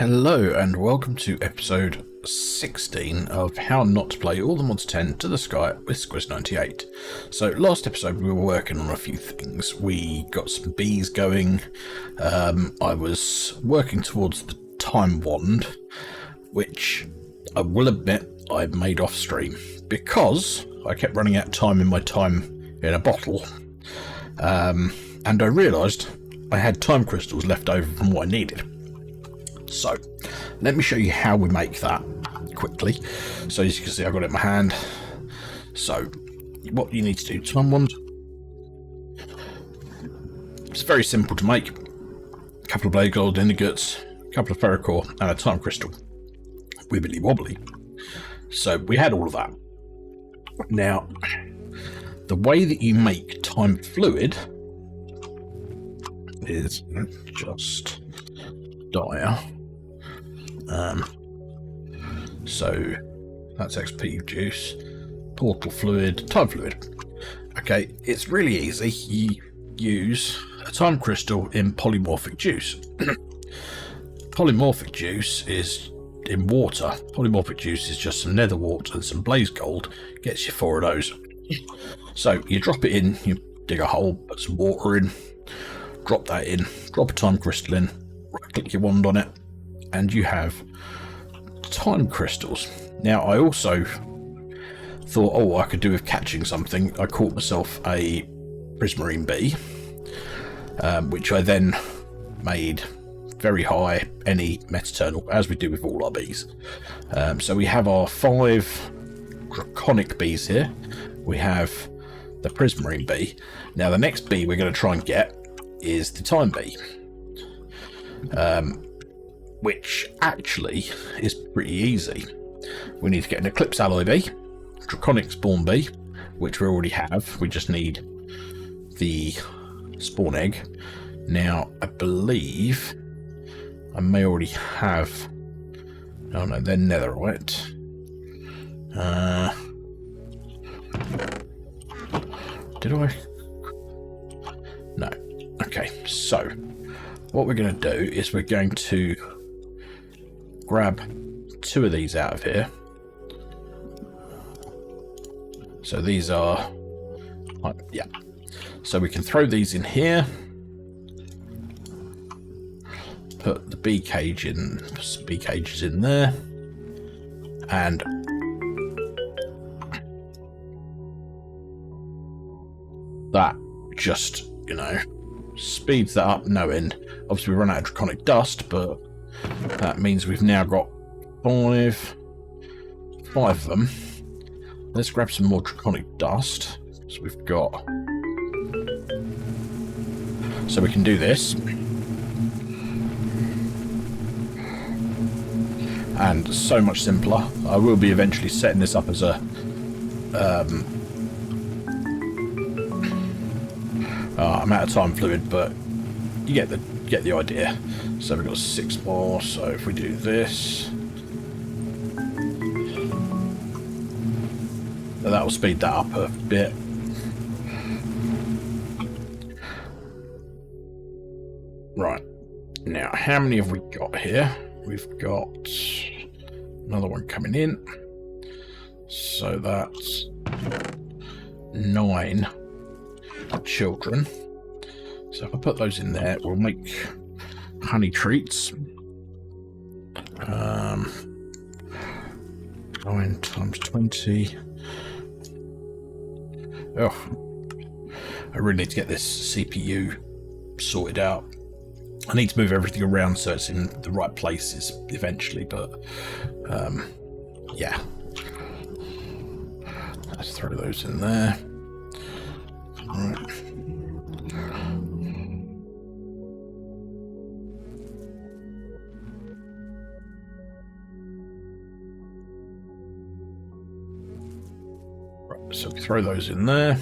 Hello and welcome to episode 16 of How Not to Play All the Mods 10 to the Sky with Squiz98. So last episode we were working on a few things. We got some bees going. I was working towards the time wand, which I will admit I made off stream because I kept running out of time in my time in a bottle. And I realised I had time crystals left over from what I needed. So let me show you how we make that quickly. So as you can see, I've got it in my hand. So what you need to do, time wand. It's very simple to make. A couple of blade gold ingots, a couple of ferrocore, and a time crystal. Wibbly wobbly. So we had all of that. Now, the way that you make time fluid is just dire. So that's XP juice, portal fluid, time fluid. Okay, it's really easy. You use a time crystal in polymorphic juice. Polymorphic juice is in water. Polymorphic juice is just some nether wart and some blaze gold. Gets you 4 of those. So you drop it in, you dig a hole, put some water in, drop that in, drop a time crystal in, right click your wand on it, and you have time crystals. Now I also thought, oh, I could do with catching something. I caught myself a prismarine bee, which I then made very high any metaternal, as we do with all our bees. So we have our 5 draconic bees here. We have the prismarine bee. Now the next bee we're going to try and get is the time bee, which actually is pretty easy. We need to get an eclipse alloy bee, draconic spawn bee, which we already have. We just need the spawn egg. Now I believe I may already have, oh no, they're netherite. Did I? No. Okay, so what we're going to do is we're going to grab 2 of these out of here. So these are, yeah. So we can throw these in here. Put the bee cage in, bee cages in there, and that just, you know, speeds that up no end. Obviously we run out of draconic dust, but that means we've now got 5 of them. Let's grab some more draconic dust. So we've got, so we can do this. And so much simpler. I will be eventually setting this up as a I'm out of time fluid, but you get the idea. So we've got 6 more. So if we do this, that will speed that up a bit. Right, now how many have we got here? We've got another one coming in, so that's 9 children. So if I put those in there, we'll make honey treats. 9 times 20. Oh, I really need to get this CPU sorted out. I need to move everything around so it's in the right places eventually, but yeah. Let's throw those in there. Right. Right, so we throw those in there.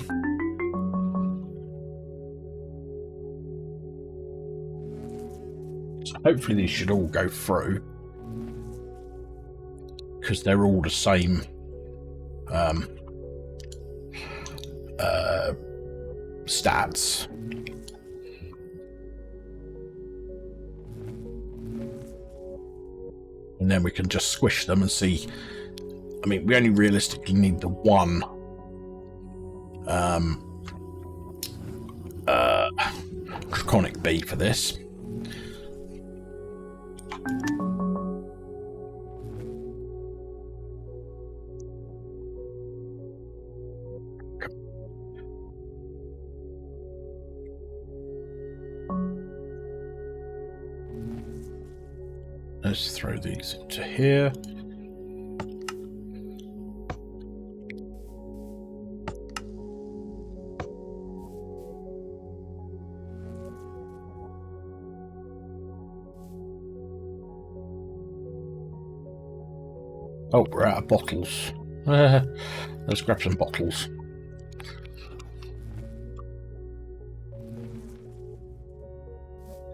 So hopefully these should all go through, because they're all the same stats. and then we can just squish them and see. I mean, we only realistically need the one draconic bee for this. Let's throw these into here. Oh, we're out of bottles. Let's grab some bottles.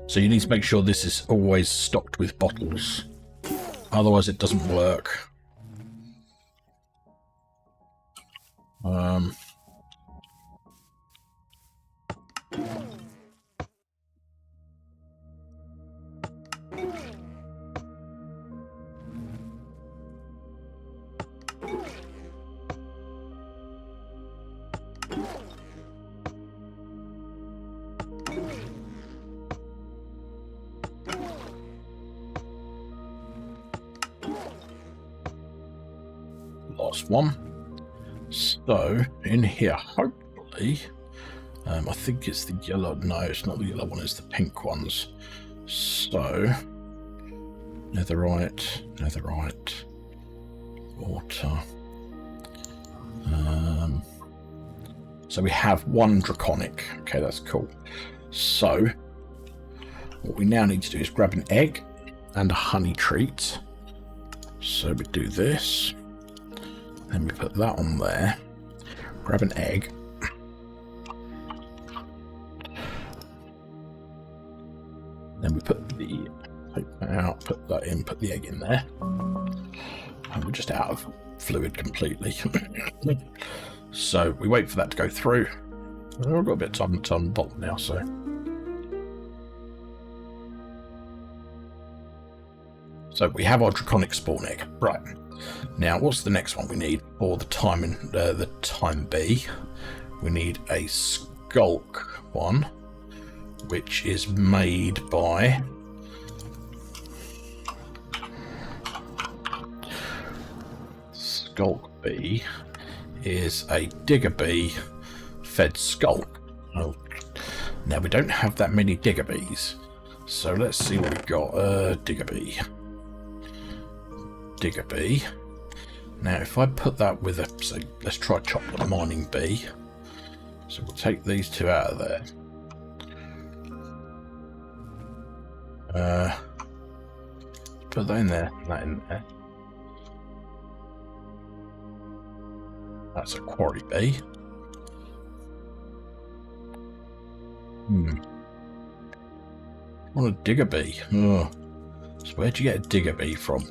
So you need to make sure this is always stocked with bottles. Otherwise it doesn't work. Last one. So in here, hopefully, I think it's the yellow. No, it's not the yellow one. It's the pink ones. So netherite, water. So we have one draconic. Okay, that's cool. So what we now need to do is grab an egg and a honey treat. So we do this. Then we put that on there. Grab an egg. Then we put the take that out, put that in, put the egg in there. And we're just out of fluid completely. So we wait for that to go through. We've got a bit of time on the bottom now, so. So we have our draconic spawn egg. Right. Now, what's the next one we need for the time bee? We need a skulk one, which is made by skulk bee is a digger bee fed skulk. Oh, now we don't have that many digger bees, so let's see what we've got. Digger bee. Now if I put that with a, so let's try chocolate mining bee. So we'll take these two out of there. Put that in there, that in there. That's a quarry bee. What a digger bee. Oh. So where'd you get a digger bee from?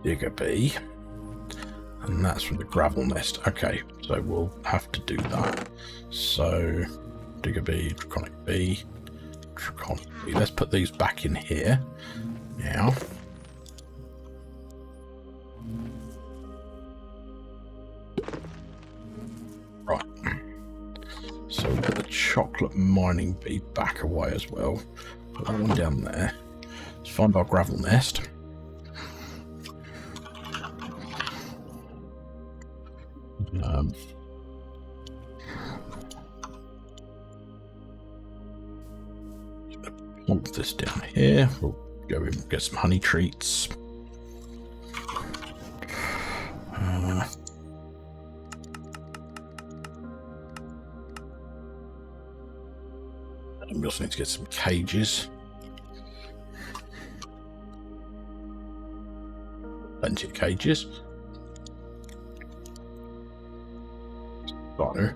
Digger bee, and that's from the gravel nest. Okay, so we'll have to do that. So digger bee, draconic bee, draconic bee. Let's put these back in here now. Right. So we'll put the chocolate mining bee back away as well. Put that one down there. Let's find our gravel nest. Plonk this down here. We'll go in and get some honey treats. We also need to get some cages. Plenty of cages. So.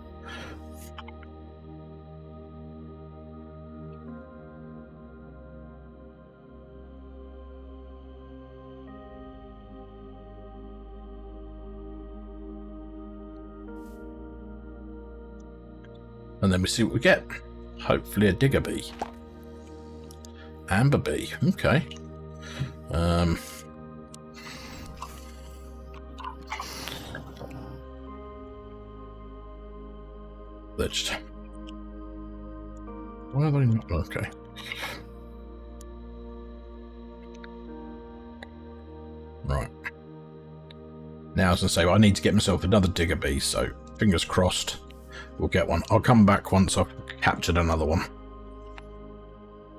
And then we see what we get. hopefully a digger bee. Amber bee, okay. Let's... Why are they not? Okay. Right. Now, as I say, I need to get myself another digger bee, so fingers crossed we'll get one. I'll come back once I've captured another one.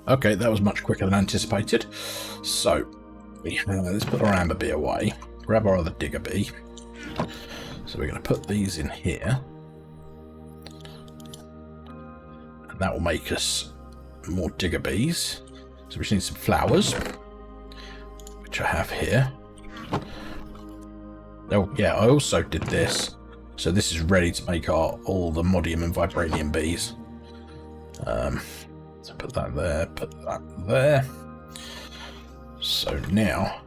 Okay, that was much quicker than anticipated. So, let's put our amber bee away. Grab our other digger bee. So we're going to put these in here. And that will make us more digger bees. So we just need some flowers, which I have here. Oh, yeah, I also did this. So this is ready to make all the modium and vibranium bees. So put that there, put that there. So now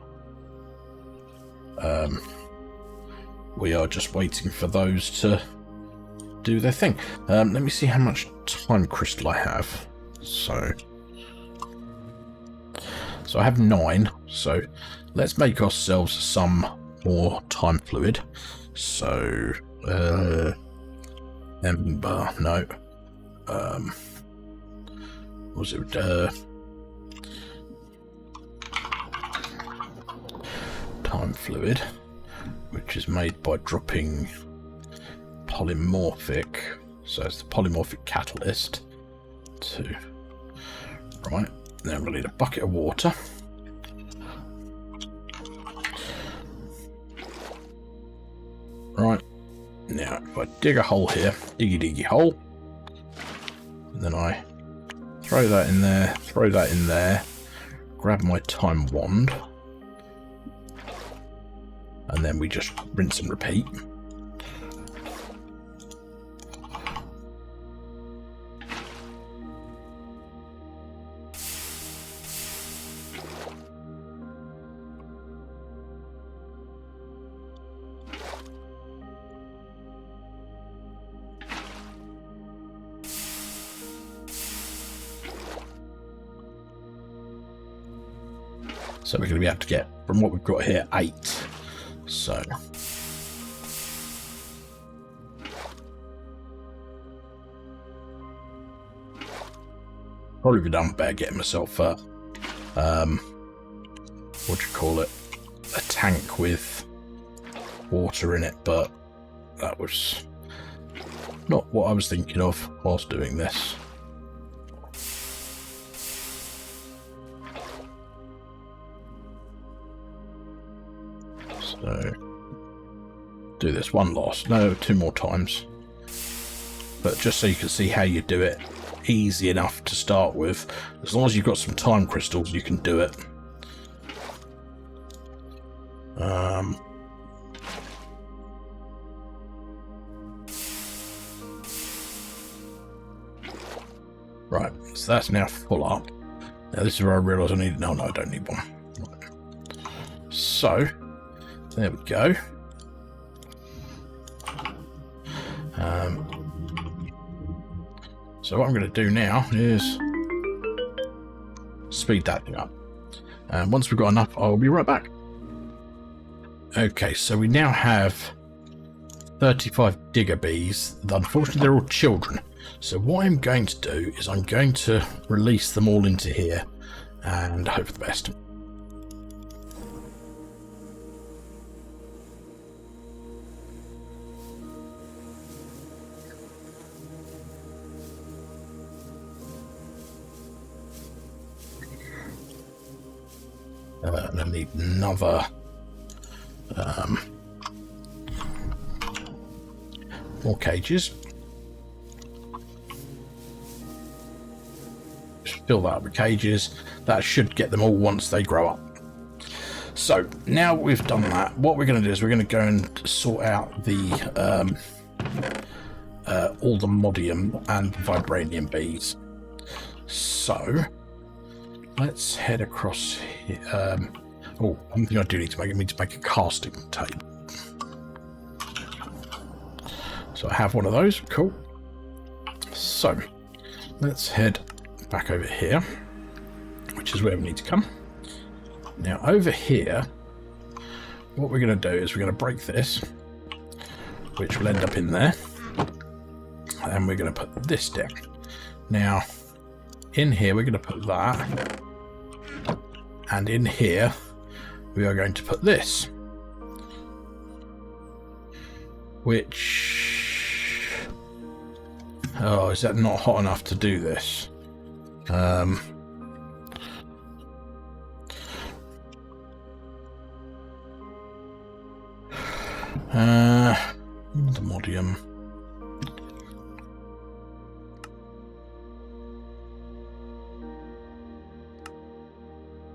we are just waiting for those to do their thing. Let me see how much time crystal I have. So I have 9. So let's make ourselves some more time fluid. So ember, no. Was it time fluid, which is made by dropping polymorphic, so it's the polymorphic catalyst. 2. Right, then we'll need a bucket of water. Right, now if I dig a hole here, diggy hole, and then I throw that in there, throw that in there, grab my time wand, and then we just rinse and repeat. So we're going to be able to get, from what we've got here, 8. So probably be done better getting myself a what do you call it, a tank with water in it, but that was not what I was thinking of whilst doing this. So do this 2 more times, but just so you can see how you do it, easy enough to start with. As long as you've got some time crystals, you can do it. Right, so that's now full up. Now this is where I realise I need... No, I don't need one. Right. So there we go. So what I'm going to do now is speed that thing up. And once we've got enough, I'll be right back. Okay, so we now have 35 digger bees. Unfortunately, they're all children. So what I'm going to do is I'm going to release them all into here and hope for the best. And I need another more cages. Just fill that up with cages. That should get them all once they grow up. So now we've done that, what we're going to do is we're going to go and sort out the all the modium and vibranium bees. So let's head across here. Oh, one thing I do need to make, I need to make a casting table. So I have one of those, cool. So let's head back over here, which is where we need to come. Now over here, what we're going to do is we're going to break this, which will end up in there, and we're going to put this down. Now in here we're going to put that, and in here we are going to put this, which, oh, is that not hot enough to do this? The modium.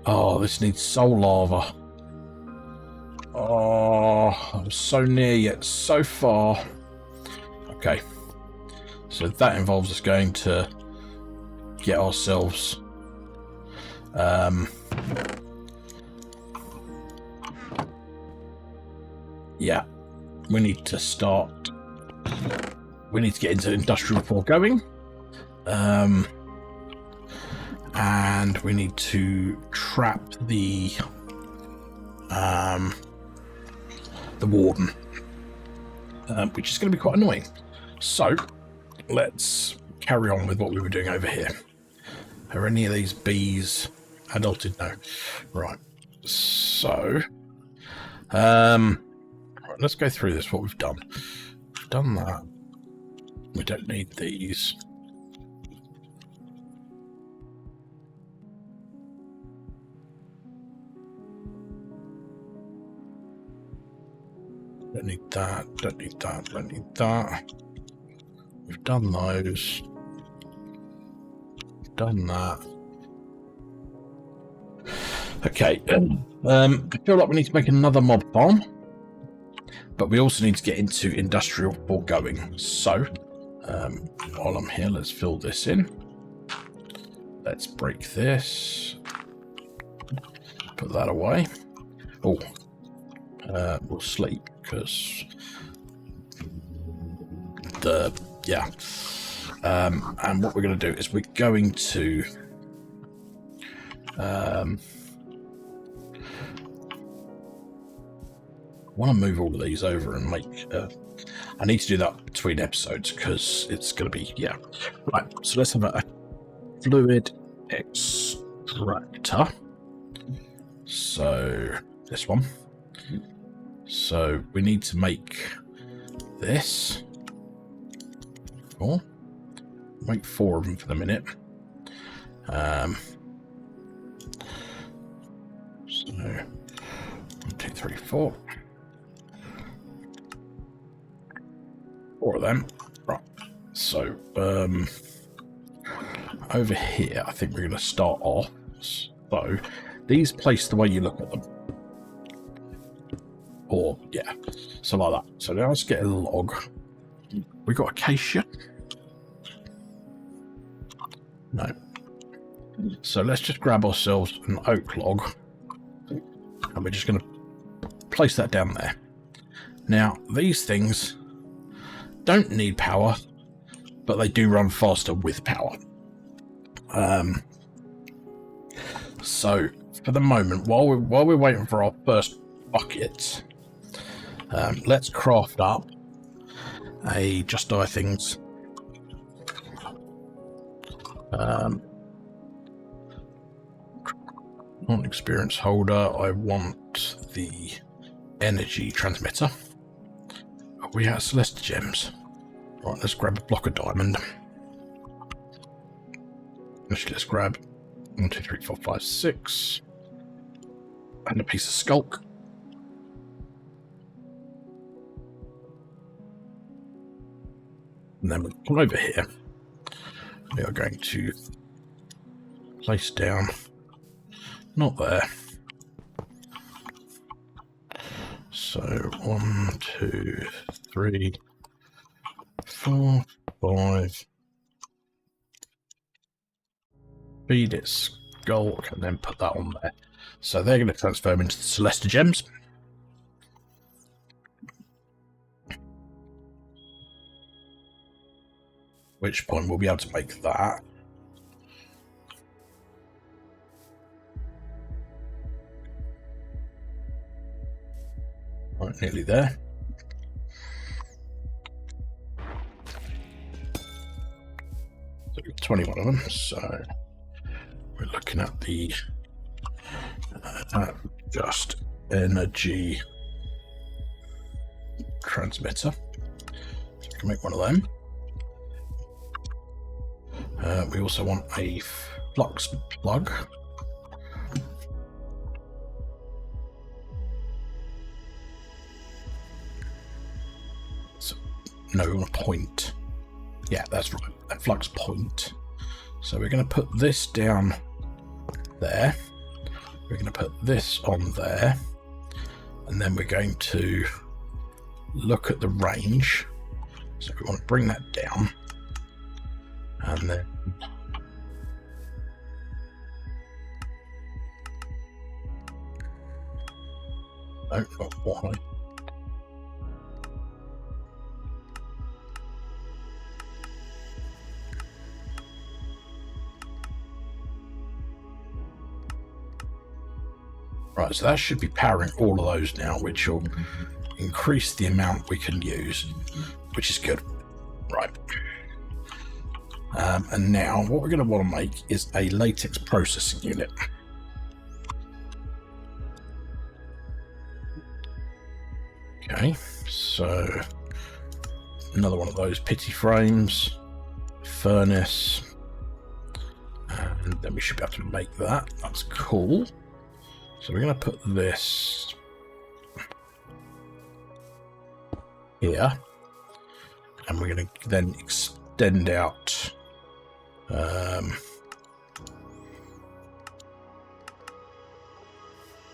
Oh, this needs soul lava. Oh, I'm so near yet so far. Okay, so that involves us going to get ourselves yeah, we need to start, we need to get into industrial forgoing, and we need to trap the warden, which is going to be quite annoying. So let's carry on with what we were doing over here. Are any of these bees adulted? No. Right. So right, let's go through this, what we've done. We've done that. We don't need these. Don't need that, don't need that, don't need that. We've done those. We've done that. Okay, I feel like we need to make another mob farm, but we also need to get into industrial forgoing. So, while I'm here, let's fill this in. Let's break this. Put that away. Oh, we'll sleep because yeah. And what we're going to do is we're going to want to move all of these over and make I need to do that between episodes because it's going to be, yeah. Right, so let's have a fluid extractor. So this one. So we need to make this. Four. Make 4 of them for the minute. So 1, 2, 3, 4. 4 of them. Right. So over here, I think we're going to start off. So these placed the way you look at them. Or yeah, so like that. So now let's get a log. We got acacia. No. So let's just grab ourselves an oak log, and we're just going to place that down there. Now these things don't need power, but they do run faster with power. So for the moment, while we're waiting for our first bucket, let's craft up a just die things. Want experience holder. I want the energy transmitter. Oh, we have celestial gems. Right, let's grab a block of diamond. Let's grab 1, 2, 3, 4, 5, 6, and a piece of skulk. And then we come over here. We are going to place down, not there. So 1, 2, 3, 4, 5. Feed it skulk and then put that on there. So they're going to transform into the celestial gems. Which point we'll be able to make that. Right, nearly there. So we've got 21 of them, so we're looking at the just energy transmitter. So we can make one of them. We also want a flux plug. So, no, we want a point. Yeah, that's right, a flux point. So we're going to put this down there. We're going to put this on there. And then we're going to look at the range. So we want to bring that down. And then no, not Y. Right, so that should be powering all of those now, which will increase the amount we can use, which is good. Right. And now what we're going to want to make is a latex processing unit. Okay, so another one of those pity frames, furnace, and then we should be able to make that. That's cool. So we're going to put this here, and we're going to then extend out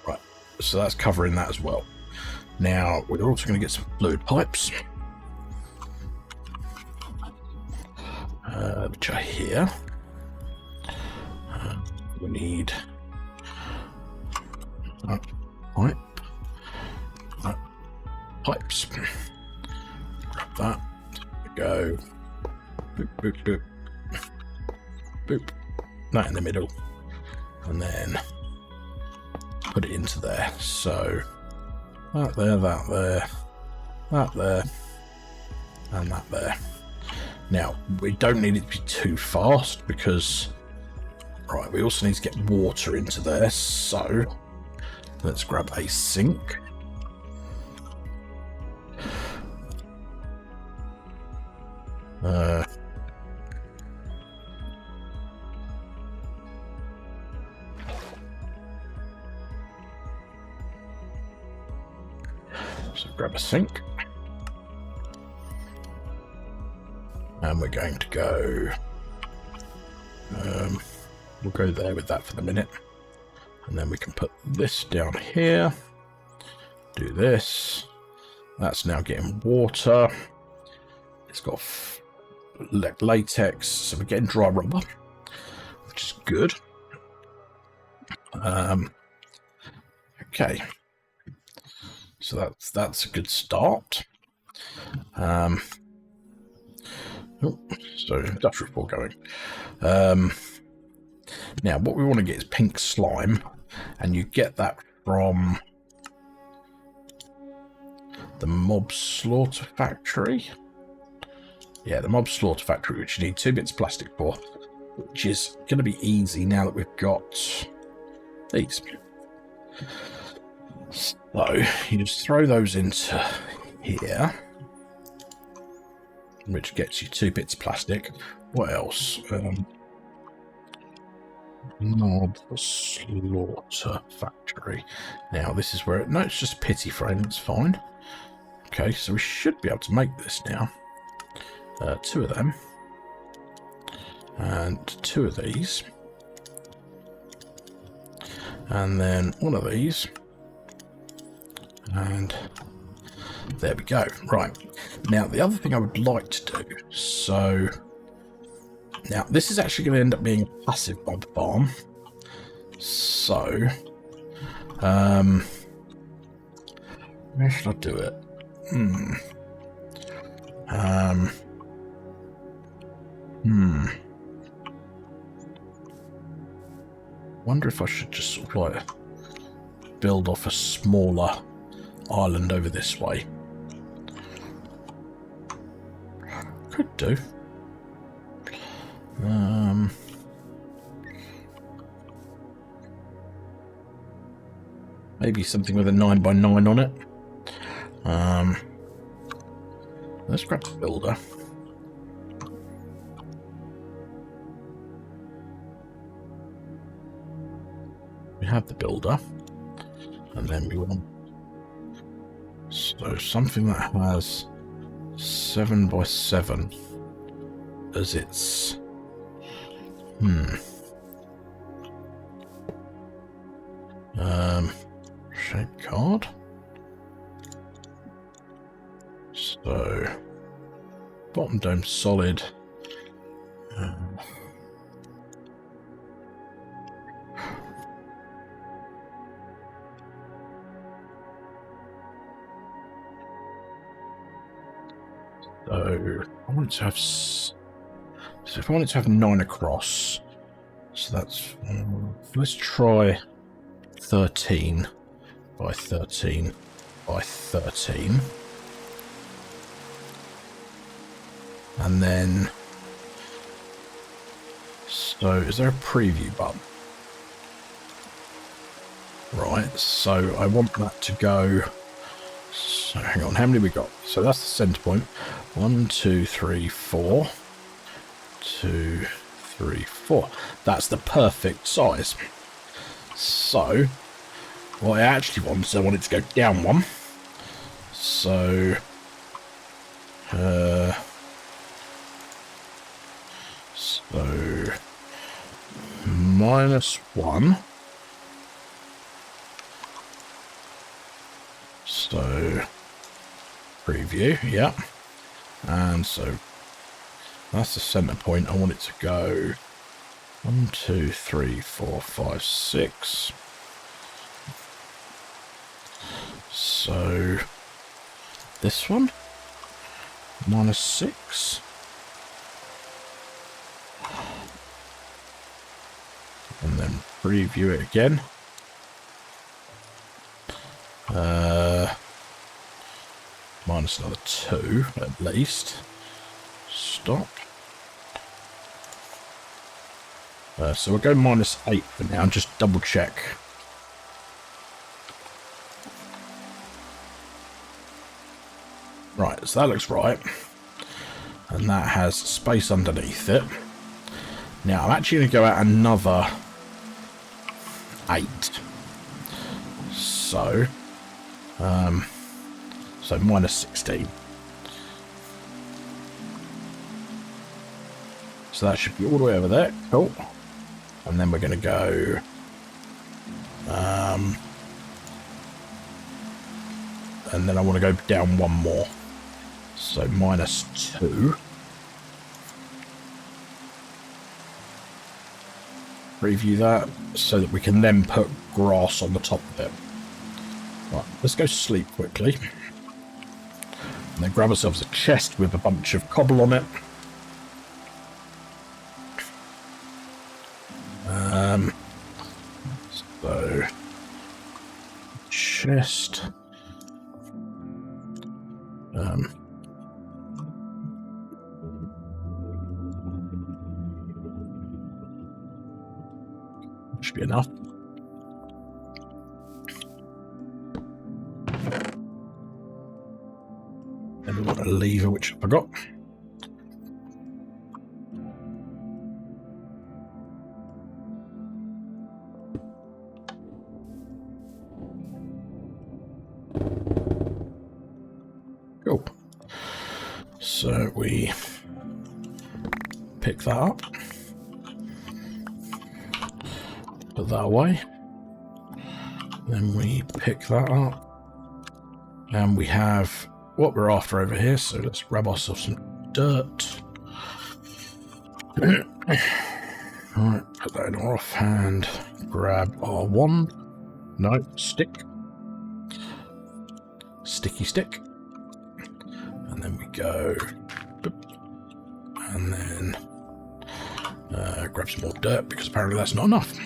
right, so that's covering that as well. Now we're also going to get some fluid pipes, which are here. We need pipes. Grab that. Go. Boop, boop, boop. Boop. That in the middle. And then put it into there. So that there, that there, that there, and that there. Now, we don't need it to be too fast because, right, we also need to get water into there. So let's grab a sink. So grab a sink. And we're going to go, we'll go there with that for the minute. And then we can put this down here, do this. That's now getting water. It's got latex, so we're getting dry rubber, which is good. Okay, so that's a good start. So industrial foregoing. Now what we want to get is pink slime, and you get that from the mob slaughter factory. Yeah, the mob slaughter factory, which you need 2 bits of plastic for, which is going to be easy now that we've got these. So you just throw those into here, which gets you 2 bits of plastic. What else? Mob slaughter factory. Now this is where no, it's just a pity frame. It's fine. Okay, so we should be able to make this now. 2 of them, and 2 of these, and then 1 of these, and there we go. Right, now the other thing I would like to do, so now this is actually going to end up being a passive mob farm. So where should I do it? Wonder if I should just sort of like build off a smaller island over this way. Could do. Maybe something with a 9x9 on it. Let's grab the builder. We have the builder, and then we want something that has 7x7 as its shape card. So bottom dome solid. So I want it to have. So if I want it to have 9 across, so that's. Let's try 13 by 13 by 13, and then. So is there a preview button? Right. So I want that to go. So hang on, how many we got? So that's the center point. 1, 2, 3, 4. 2, 3, 4. That's the perfect size. So what I actually want is I want it to go down 1. So -1. So preview, yeah. And so that's the center point. I want it to go 1, 2, 3, 4, 5, 6. So this one -6. And then preview it again. Minus another 2 at least. Stop. So we'll go -8 for now and just double check. Right, so that looks right. And that has space underneath it. Now I'm actually going to go out another 8. So -16. So that should be all the way over there. Cool. And then we're going to go and then I want to go down 1 more. So -2. Preview that so that we can then put grass on the top of it. Right, let's go sleep quickly. And then grab ourselves a chest with a bunch of cobble on it. So chest. Should be enough. Then we want a lever, which I forgot. Cool. So we pick that up. Put that away. Then we pick that up. And we have what we're after over here. So let's grab ourselves some dirt. Alright, put that in our offhand. Grab our wand. No, stick. Sticky stick. And then we go. And then grab some more dirt because apparently that's not enough.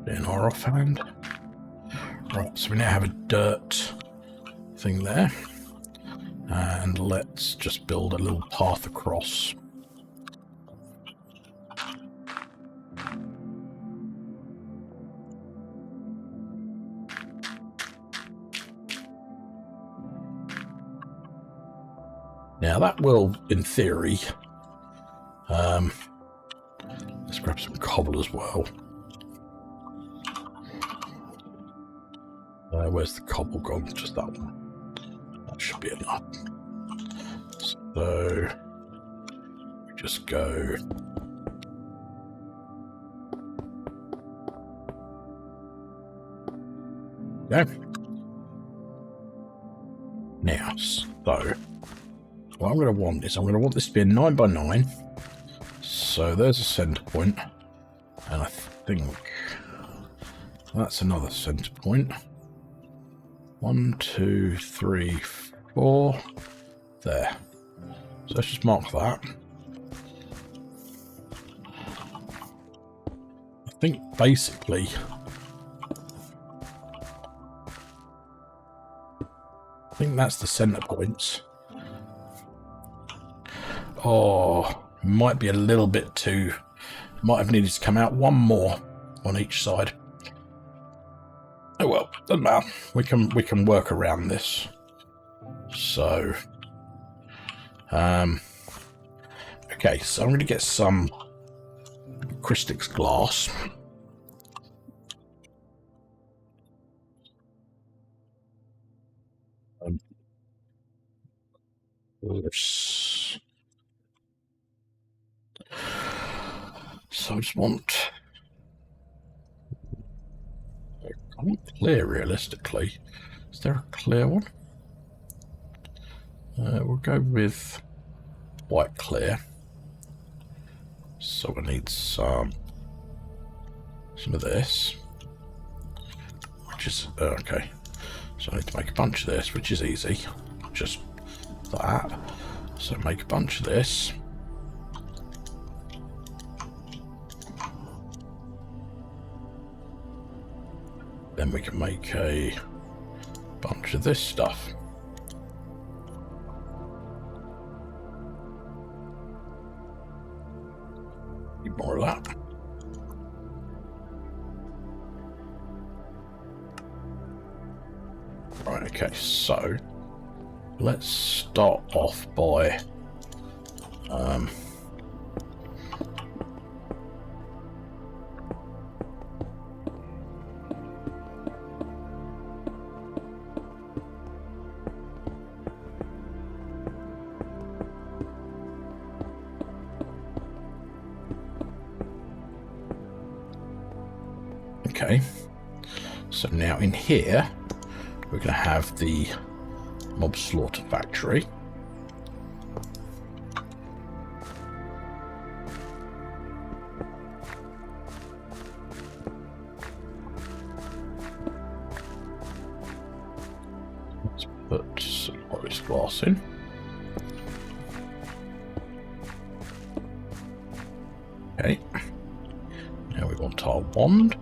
in our offhand. Right, so we now have a dirt thing there. And let's just build a little path across. Now that will, in theory, let's grab some cobble as well. Where's the cobble gone? Just that one. That should be enough. So we just go. Okay. Now, so what I'm going to want is I'm going to want this to be a 9 by 9. So there's a center point, and I think that's another center point. 1, 2, 3, 4. There. So let's just mark that. I think basically that's the center points. Oh, might be a little bit too. Might have needed to come out one more on each side. Oh well, doesn't matter. We can work around this. So, okay. So I'm going to get some Crystix glass. So I just want. I want clear, realistically. Is there a clear one? We'll go with white clear. So we need some of this, which is okay. So I need to make a bunch of this, which is easy. Just that. So make a bunch of this. Then we can make a bunch of this stuff. Need more of that. Right, okay, so let's start off by okay, so now in here we're going to have the mob slaughter factory. Let's put some Morris glass in. Okay, now we want our wand.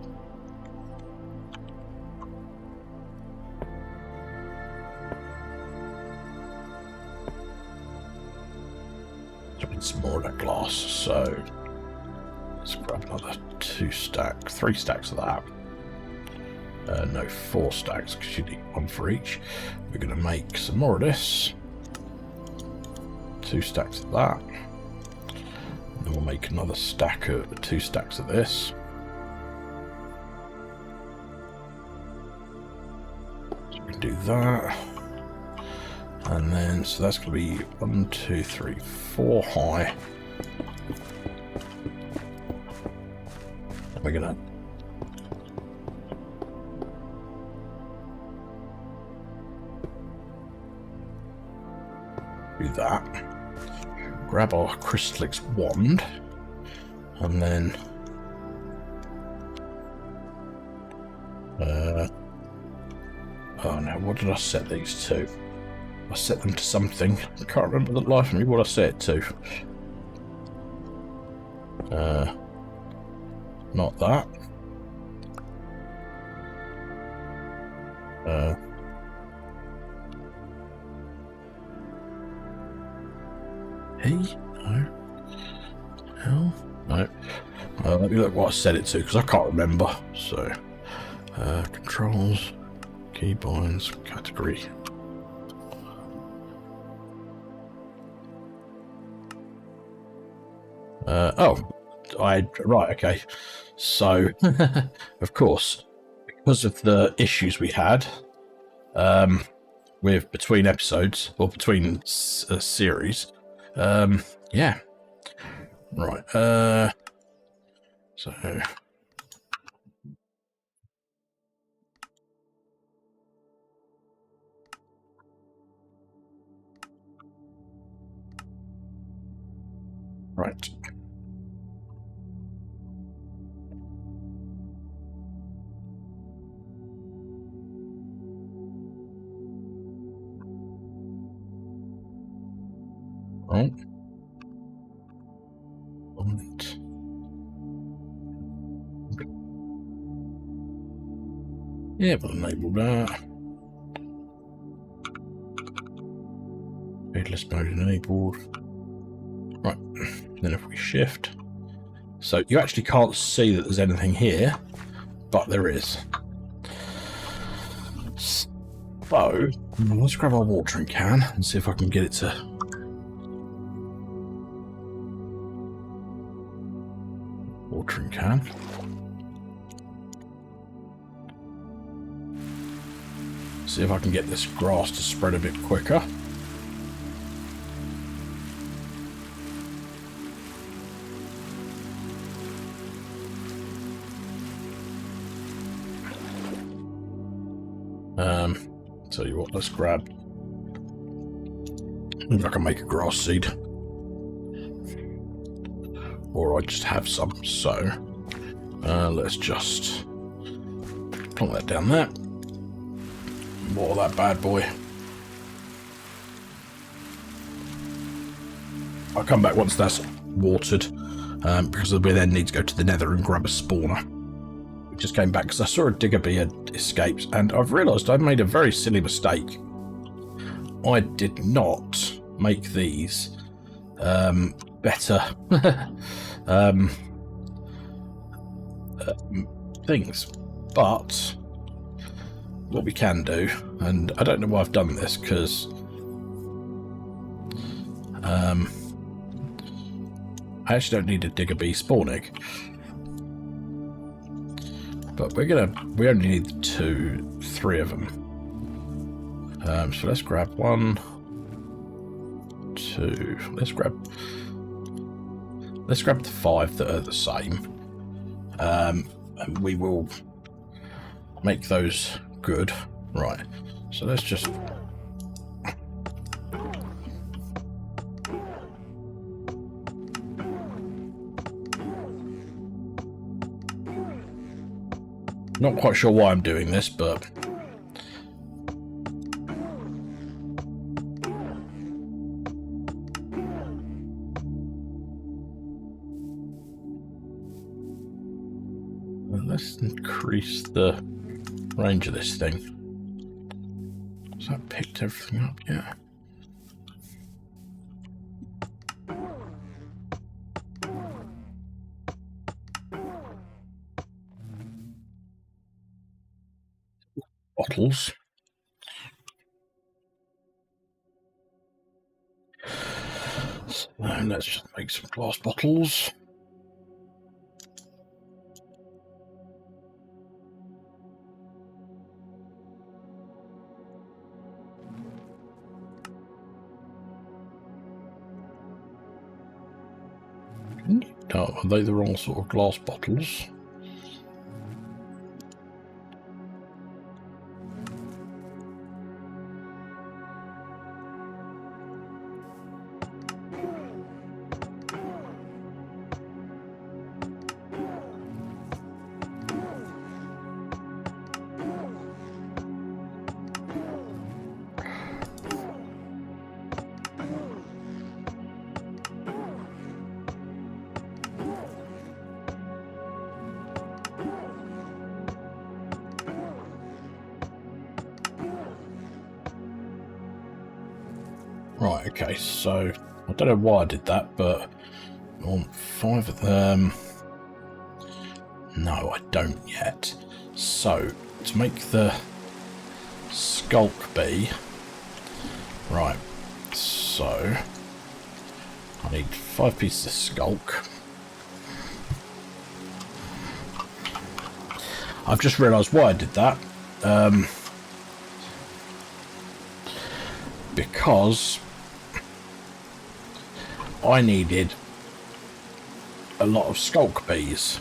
Some more of that glass, so let's grab another 3 stacks of that. No, 4 stacks, because you need one for each. We're going to make some more of this, 2 stacks of that, and then we'll make another stack of 2 stacks of this. So we can do that. And then, so that's going to be 1, 2, 3, 4 high. And we're going to do that. Grab our Crystix wand. And then oh no, what did I set these to? I set them to something. I can't remember the life of me what I set it to. Not that. Hey, no. Hell, no. Let me look what I set it to because I can't remember. So, controls, keybinds, category. Right, okay. So, of course, because of the issues we had with between episodes or between series, yeah. Right. So. Right. Right. Right. Yeah, we'll enable that. Headless mode enabled. Right. Then if we shift. So you actually can't see that there's anything here, but there is. So let's grab our watering can and see if I can get it to. Watering can. See if I can get this grass to spread a bit quicker. Tell you what, let's grab. I can make a grass seed. Or I just have some. So let's just plonk that down there. Water that bad boy. I'll come back once that's watered, because we then need to go to the nether and grab a spawner. We just came back because I saw a digger bee had escaped, and I've realised I've made a very silly mistake. I did not make these better things, but what we can do, and I don't know why I've done this because I actually don't need a digger bee spawn egg, but we only need 3 of them. So let's grab 1, 2. Let's grab the 5 that are the same, and we will make those good. Right. So let's just. Not quite sure why I'm doing this, but let's increase the range of this thing. Has that picked everything up? Yeah. Bottles. So let's just make some glass bottles. Oh, are they the wrong sort of glass bottles? Right, okay, so I don't know why I did that, but I want 5 of them. No, I don't yet. So, to make the skulk bee, right, so I need 5 pieces of skulk. I've just realised why I did that. Because I needed a lot of skulk bees.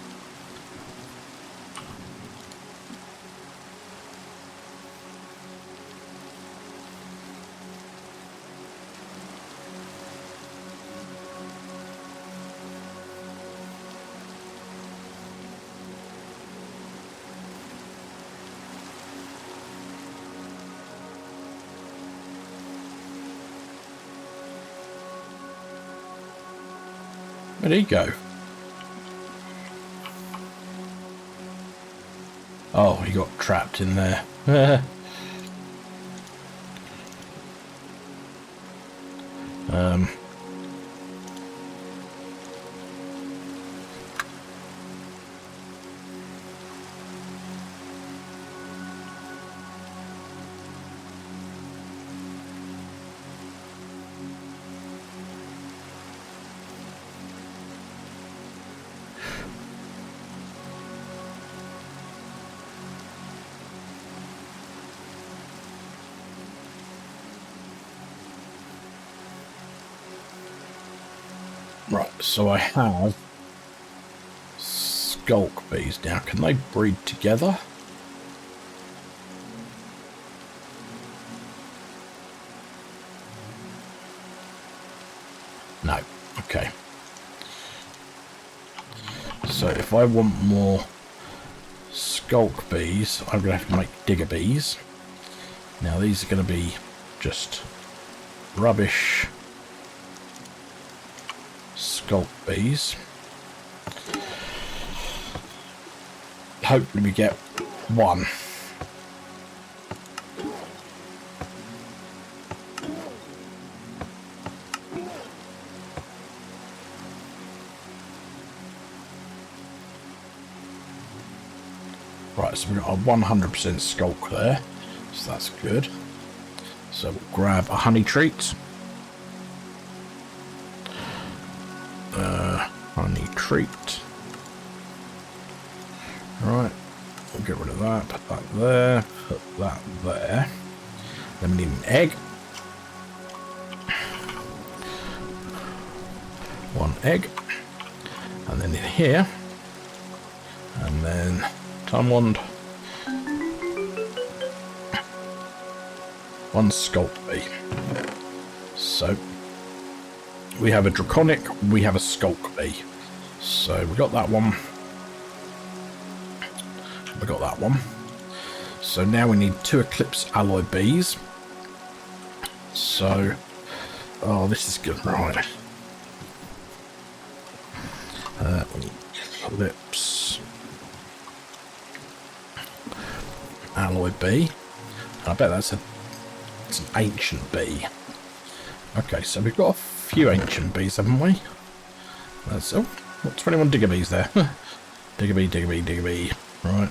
Where'd he go? Oh, he got trapped in there. Right, so I have skulk bees now. Can they breed together? No. Okay. So if I want more skulk bees, I'm going to have to make digger bees. Now these are going to be just rubbish skulk bees. Hopefully we get one. Right, so we've got a 100% skulk there, so that's good. So we'll grab a honey treat. Honey treat. Right, we'll get rid of that, put that there, put that there. Then we need an egg. One egg. And then in here. And then time wand. One skulk bee. So we have a draconic, we have a skulk bee. So we got that one. We got that one. So now we need 2 eclipse alloy bees. So, oh, this is good, right? We need eclipse alloy bee. I bet it's an ancient bee. Okay, so we've got a few ancient bees, haven't we? That's, oh, what, 21 digger bees there. Digger bee, digger bee, digger bee. Right.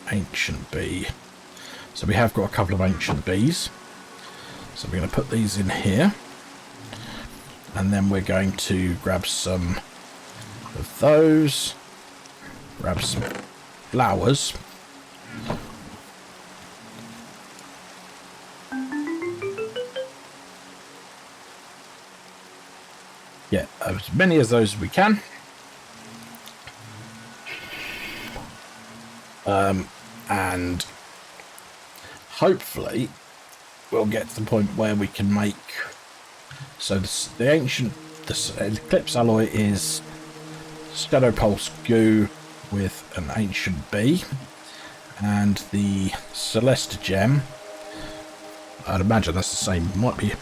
Ancient bee. So we have got a couple of ancient bees. So we're going to put these in here. And then we're going to grab some of those. Grab some flowers. Yeah, as many of those as we can. And hopefully we'll get to the point where we can make... So the eclipse alloy is shadow pulse goo with an ancient bee. And the celeste gem, I'd imagine that's the same. Might be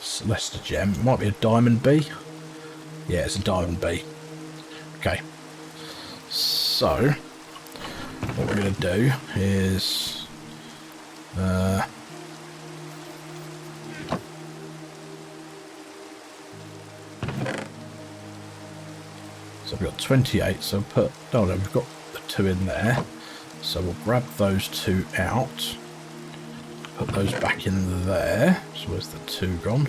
celeste gem. It might be a diamond bee. Yeah, it's a diamond bee. Okay. So what we're going to do is So we've got 28, so put, oh no, we've got the 2 in there. So we'll grab those 2 out. Put those back in there. So where's the 2 gone?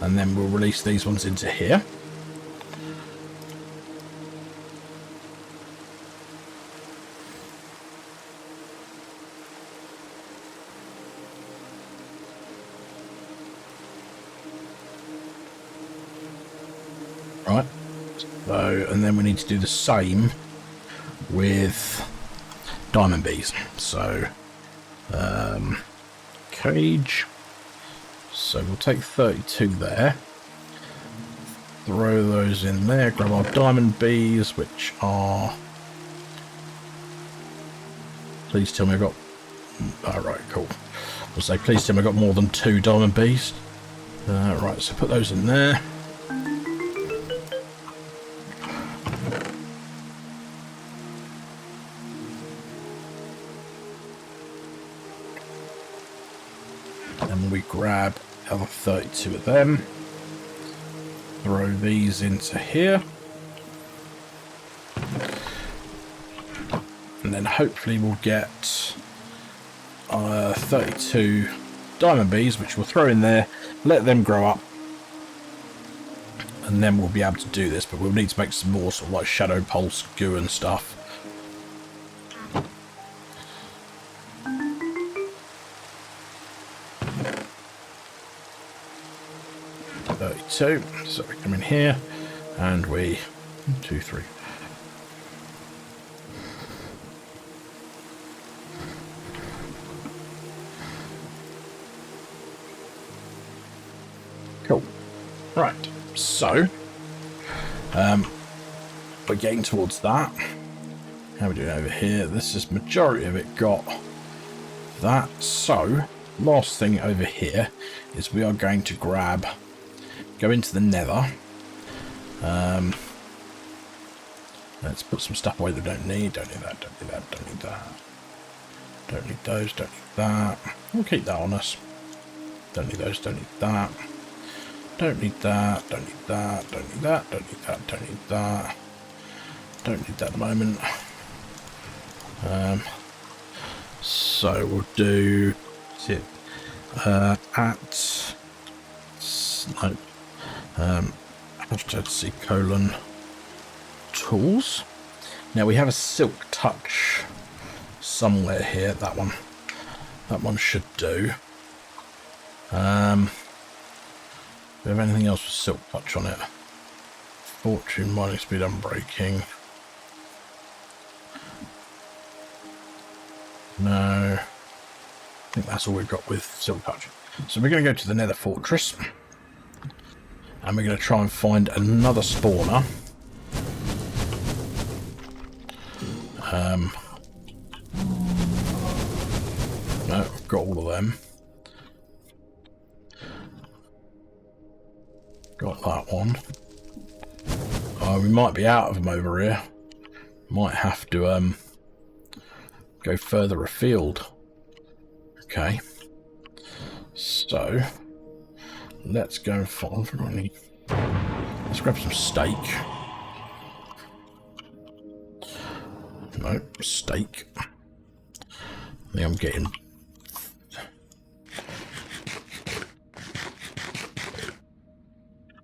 And then we'll release these ones into here. Right. So, and then we need to do the same with diamond bees. So, cage. So we'll take 32 there. Throw those in there. Grab our diamond bees, which are... Please tell me I've got... Alright, cool. I'll say, please tell me I've got more than 2 diamond bees. Right, so put those in there. And we grab the other 32 of them. Throw these into here. And then hopefully we'll get 32 diamond bees, which we'll throw in there, let them grow up. And then we'll be able to do this, but we'll need to make some more sort of like shadow pulse goo and stuff. 32, so we come in here and we 1, 2, 3. Cool. Right, so we're getting towards that. How are we doing over here? This is majority of it got that. So last thing over here is we are going to go into the nether. Let's put some stuff away that we don't need. Don't need that, don't need that, don't need that. Don't need those, don't need that. We'll keep that on us. Don't need those, don't need that. Don't need that, don't need that, don't need that, don't need that, don't need that. Don't need that at the moment. So we'll do it at no, hashtag C : tools. Now we have a silk touch somewhere here. That one should do. Do we have anything else with silk touch on it? Fortune, mining speed, unbreaking. No, I think that's all we've got with silk touch. So we're going to go to the nether fortress and we're going to try and find another spawner. No, I've got all of them. Got that one. Oh, we might be out of them over here. Might have to go further afield. Okay. So let's go and find. Let's grab some steak. No, steak. I think I'm getting.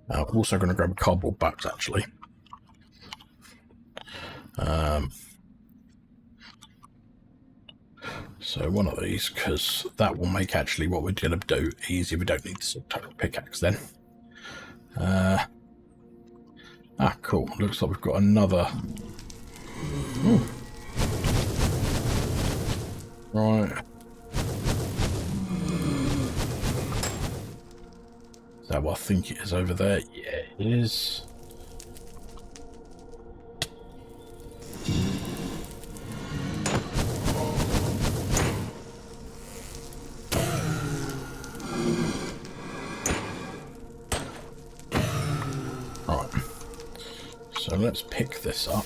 I'm also going to grab a cardboard box actually. So one of these, because that will make actually what we're going to do easy. We don't need to touch a pickaxe then. Cool. Looks like we've got another. Ooh. Right. Is that what I think it is over there? Yeah, it is. Right. So let's pick this up.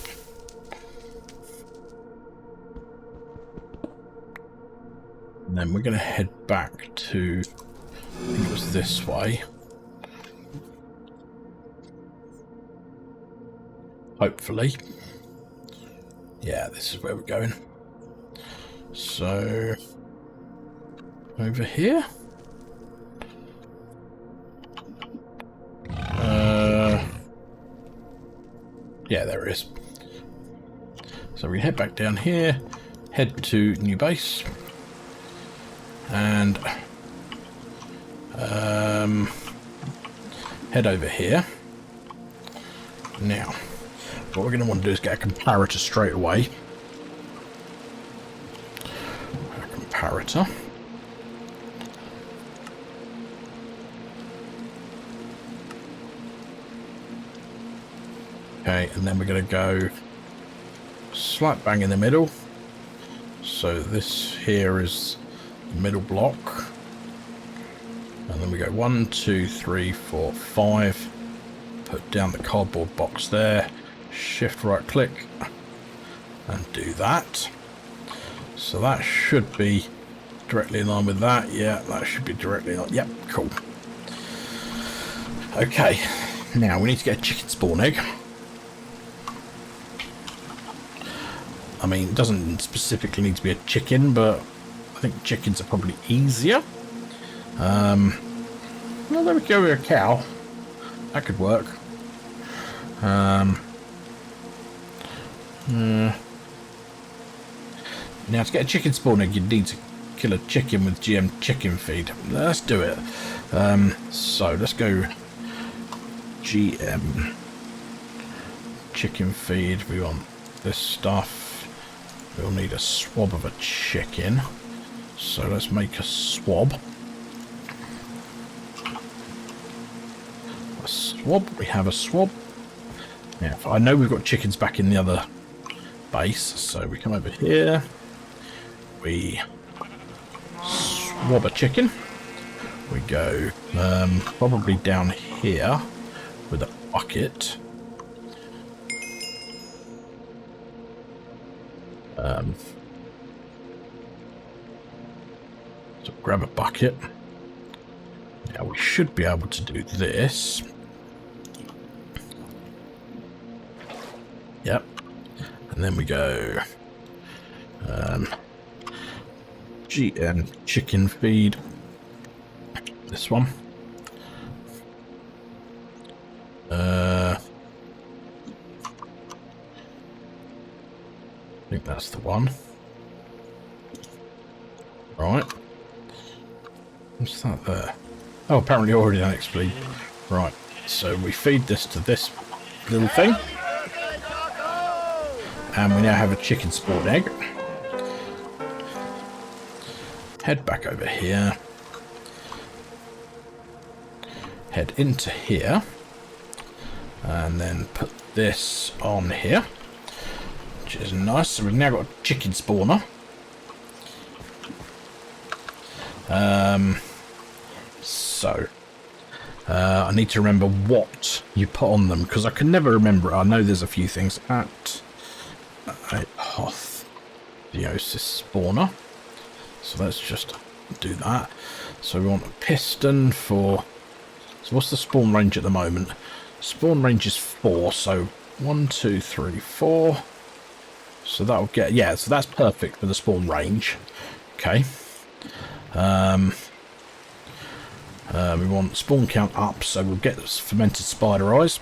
And then we're going to head back to, I think it was this way. hopefully. Yeah, this is where we're going. So, over here. Yeah, there it is. So we head back down here, head to new base, and head over here. Now, what we're going to want to do is get a comparator straight away. A comparator. Okay, and then we're going to go slap bang in the middle. So this here is the middle block. And then we go 1, 2, 3, 4, 5. Put down the cardboard box there. Shift right click. And do that. So that should be directly in line with that. Yeah, that should be directly in line. Yep, cool. Okay, now we need to get a chicken spawn egg. I mean, it doesn't specifically need to be a chicken, but I think chickens are probably easier. Well, there we go with a cow. That could work. Now, to get a chicken spawn egg, you'd need to kill a chicken with GM chicken feed. Let's do it. So, let's go GM chicken feed. We want this stuff. We'll need a swab of a chicken. So let's make a swab. A swab. We have a swab. Now, I know we've got chickens back in the other base. So we come over here. We swab a chicken. We go probably down here with a bucket. So grab a bucket. Now we should be able to do this. Yep. And then we go GM chicken feed. This one. I think that's the one. Right. What's that there? Oh, apparently already done XP. Right. So we feed this to this little thing. And we now have a chicken spawn egg. Head back over here. Head into here. And then put this on here. Which is nice. So we've now got a chicken spawner. I need to remember what you put on them, because I can never remember. I know there's a few things. At a Hoth Theosis spawner. So let's just do that. So we want a piston for... So what's the spawn range at the moment? Spawn range is 4. So 1, 2, 3, 4. So that'll get... Yeah, so that's perfect for the spawn range. Okay. We want spawn count up, so we'll get this fermented spider eyes.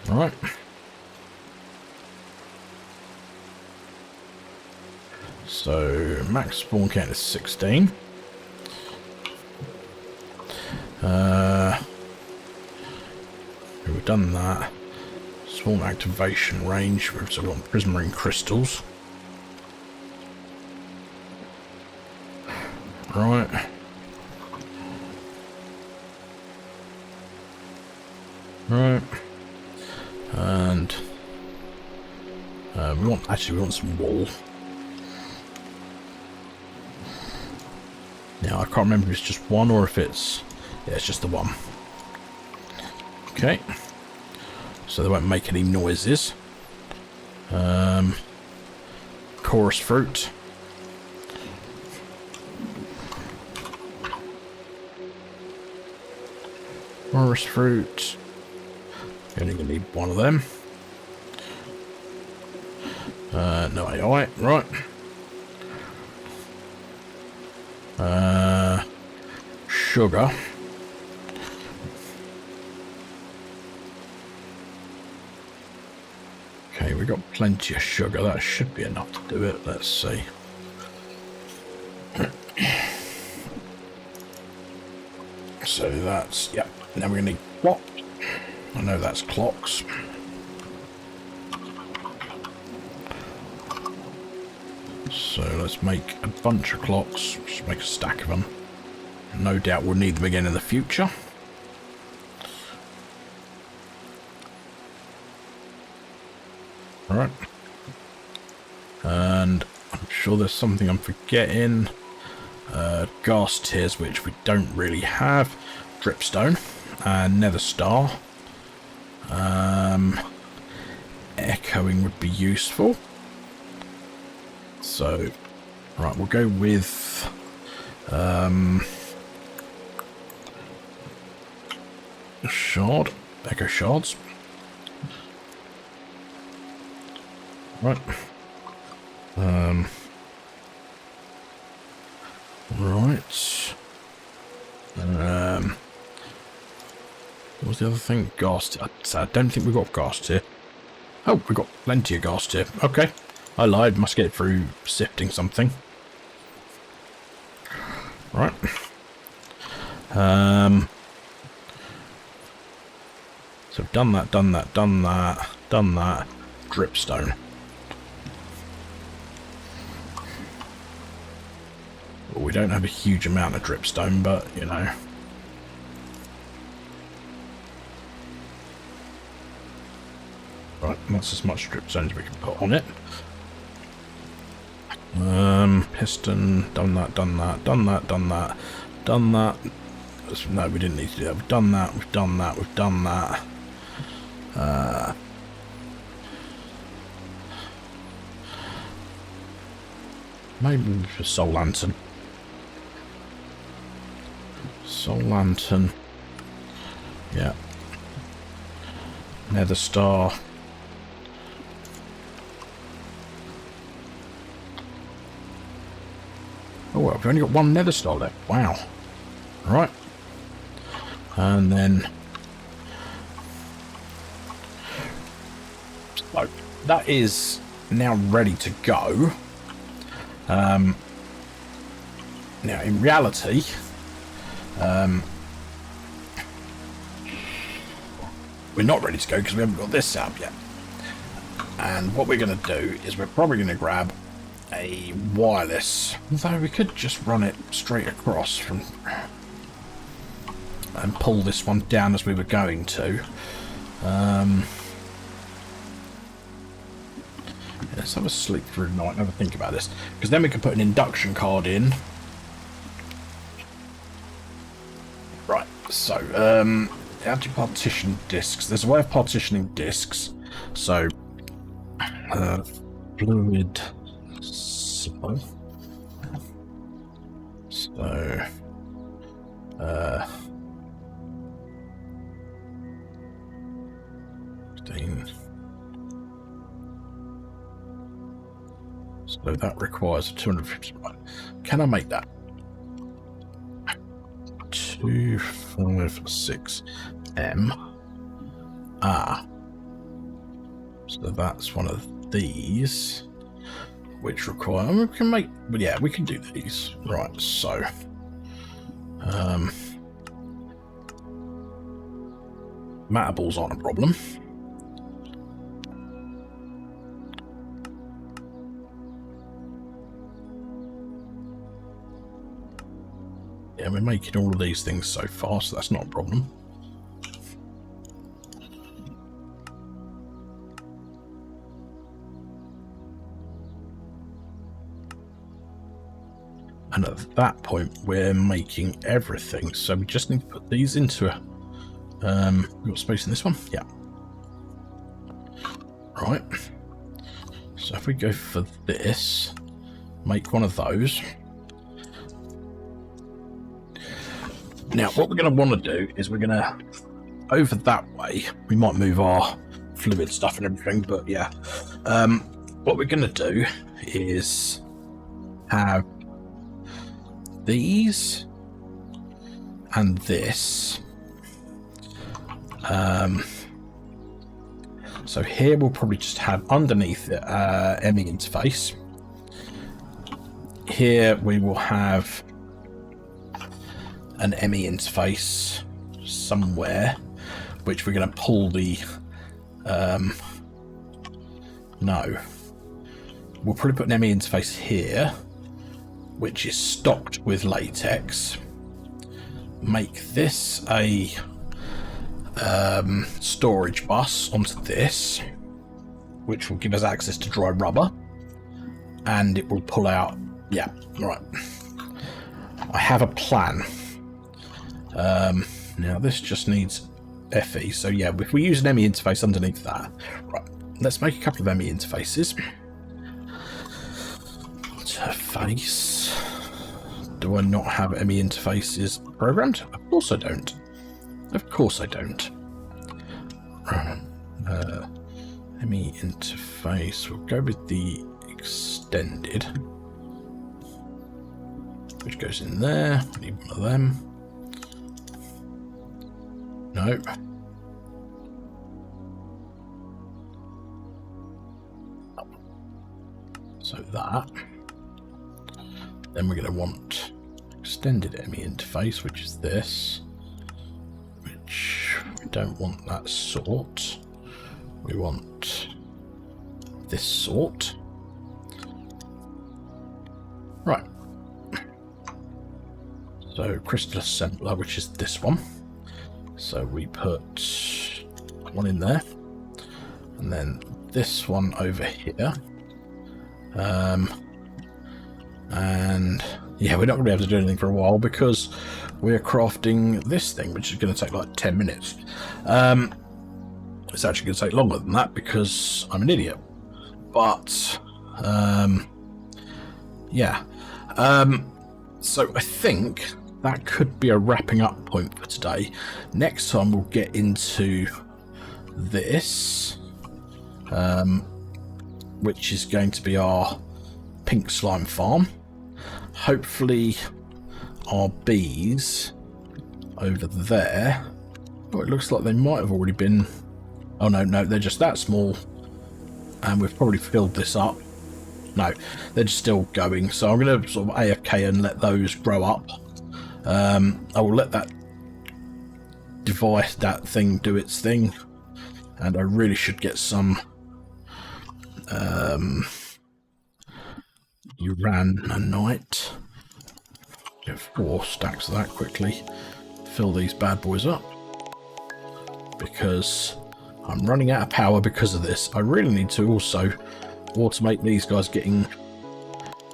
Alright. So max spawn count is 16. We've done that. Spawn activation range, so we want prismarine crystals. Right. Right. And we want some wool. Now I can't remember if it's just one or if it's... Yeah, it's just the one. Okay. So they won't make any noises. Chorus fruit. Forest fruit. You're only going to need one of them. No AI, right. Sugar. Okay, we've got plenty of sugar. That should be enough to do it. Let's see. So that's, yeah. Now we're going to need clock. I know that's clocks. So let's make a bunch of clocks. Just make a stack of them. No doubt we'll need them again in the future. Alright. And I'm sure there's something I'm forgetting. Gas tiers, which we don't really have. Dripstone and nether star. Echoing would be useful. So, right, we'll go with shard, echo shards. Right. Right. What was the other thing? Gas tier. I don't think we've got gas tier. Oh, we've got plenty of gas tier. Okay. I lied. Must get it through sifting something. Right. So I've done that, done that, done that, done that. Dripstone. Well, we don't have a huge amount of dripstone, but, you know. Right, that's as much dripstone as we can put on it. Piston, done that, done that, done that, done that, done that. No, we didn't need to do that. We've done that, we've done that, we've done that. Maybe for soul lantern. Soul lantern. Yeah. Nether star. Oh well, we've only got one nether star left. Wow. Right. And then so that is now ready to go. Now in reality, we're not ready to go because we haven't got this set up yet. And what we're going to do is we're probably going to grab a wireless, although we could just run it straight across from and pull this one down as we were going to. Let's have a sleep through the night and have a think about this, because then we can put an induction card in. Right, so how do you partition discs? There's a way of partitioning discs. So fluid supply. So so that requires a 250. Can I make that? 256M. So that's one of these, which require. We can make, but yeah, we can do these. Right, so matter balls aren't a problem. Yeah, we're making all of these things so far, so that's not a problem. And at that point, we're making everything. So we just need to put these into a... we've got space in this one? Yeah. Right. So if we go for this, make one of those. Now, what we're going to want to do is we're going to, over that way, we might move our fluid stuff and everything, but yeah. What we're going to do is have these and this. So here we'll probably just have underneath it ME interface. Here we will have an ME interface somewhere, which we're going to pull the no, we'll probably put an ME interface here, which is stocked with latex. Make this a storage bus onto this, which will give us access to dry rubber, and it will pull out. Yeah, right. I have a plan. Now this just needs FE, so yeah, if we use an ME interface underneath that, right, let's make a couple of ME interfaces. Interface. Do I not have ME interfaces programmed? Of course I don't. Of course I don't. ME interface, we'll go with the extended, which goes in there. Need one of them. No. So that. Then we're going to want extended ME interface, which is this. Which we don't want that sort. We want this sort. Right. So crystal assembler, which is this one. So we put one in there, and then this one over here. And yeah, we're not going to be able to do anything for a while because we're crafting this thing, which is going to take like 10 minutes. It's actually going to take longer than that because I'm an idiot. But yeah. So I think that could be a wrapping up point for today. Next time we'll get into this, which is going to be our pink slime farm. Hopefully our bees over there, oh, it looks like they might have already been, oh no, they're just that small, and we've probably filled this up. No, they're just still going, so I'm going to sort of AFK and let those grow up. I will let that device, that thing, do its thing, and I really should get some uranite. Get 4 stacks of that quickly. Fill these bad boys up because I'm running out of power because of this. I really need to also automate these guys getting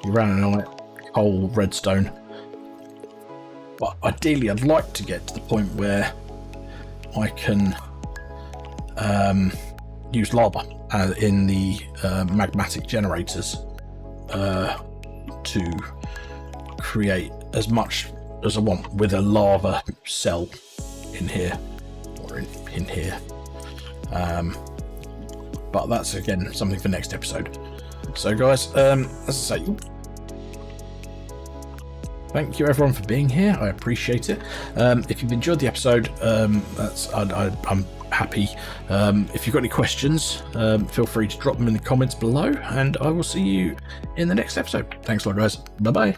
uranite, coal, redstone. But ideally I'd like to get to the point where I can use lava in the magmatic generators to create as much as I want with a lava cell in here, or in here. But that's again something for next episode. So guys, as I say, thank you everyone for being here. I appreciate it. If you've enjoyed the episode, I'm happy. If you've got any questions, feel free to drop them in the comments below, and I will see you in the next episode. Thanks a lot, guys. Bye bye.